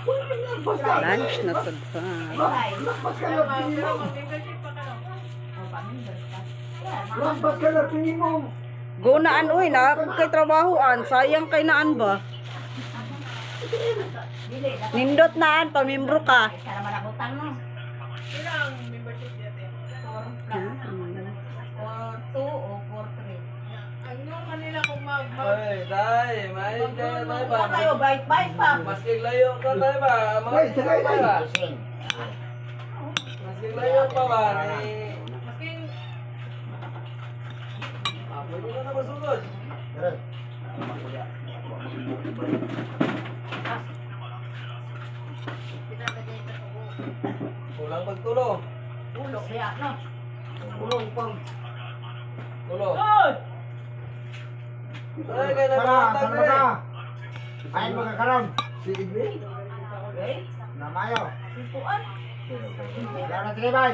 Lunch na sad pa. Lampas ka na, tingin mo. Lampas ka na, tingin mo. Go naan uy na kay trabahoan, sayang kay naan ba? Nindot naan pamimbro ka. Ilang membership dito? 4-2 o 4-3. Ang normal nila kung mag... Ay, tay, may kaya tayo ba? Kayo, bite-bite pa. Maskig layo ka tayo ba? Ay, sakay na. Maskig layo pa ba? Masking... Pwede ka na masugod. Kulang pagtulo. Ulo, kaya, no? Kulong pang. Tulo. Good! Ay, kaya na Sara, mga saan ba ka? Ayun mga karam. Si Ibe. Okay? Namayo. Simpuan. Wala na tinibay.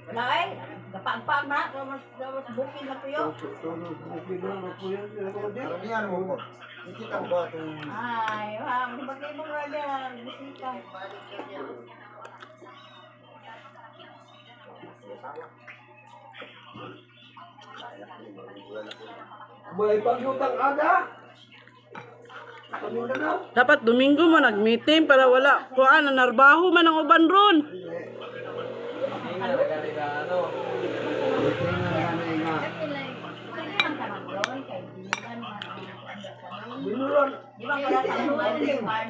Wala eh. Kapag-pag na. Dapat booking na po yun. Karamihan mo po. Nakita mo ba itong... Ay, wang. Di ba kayo mga order? Bisita. May pagyutang aga. Pamindanao. Dapat Domingo mo nag-meeting para wala kuan na narbaho man ang uban ron. Hindi nga, nagkaliga ano. Sige lang ka doon. Kaibigan mo. Binulan. Di ba kaya sa mga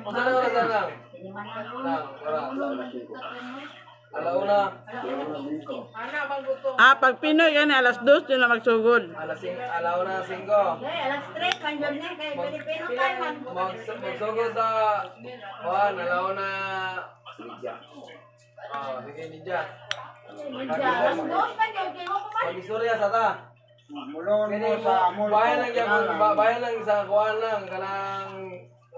Saan oras na lang? Lang, oras. Alauna. Ana, bang gusto? Pag Pinoy gani alas 2 din na magsugod. Alauna 5. Okay, alas 3, kanyan na. Kaya Pilipino tayo man. Magsugod sa... Kuhan, alauna... Sige, Nidya. Alas 2, kanyan. Kaya mo kumain. Pag-istorya sa ta. Mulon Kini mo sa amol. bayan lang yan, bayan lang sa kuhan lang kanang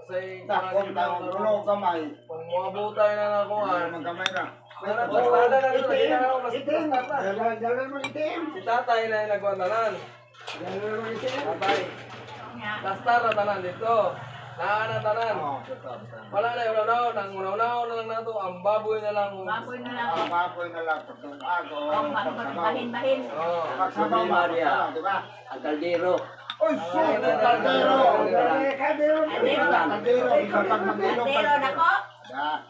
say Takon tao. Ulo kamay. kung mabutay na na kuhan. Magkamay na. Basta na dito, hindi na ako mas Itim. basta na. Dalan mo itim. Si tatay na yung nagwantanan. Dalan mo itim. Tatay. Basta na tanan dito. Naana tanan. Wala na yung unaw, nang unaw na lang nato, ang baboy na lang. Baboy na lang. Ang baboy na lang. Pagkong ako. Bahin-bahin. Oo. Pagsabaw Maria. Diba? Ang kaldero. Uy, shit! Kaldero! Kaldero! Kaldero! Isa pag mag-ilong. Pero nako.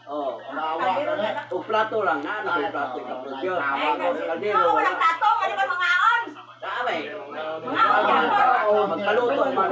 Oh. Kawa ka na. O plato lang na, ano yung plato ka produce. Ay, kasi Kaldero. no, walang tato. Ano ba mga aon? Dami. Mga aon. Magkaluto man.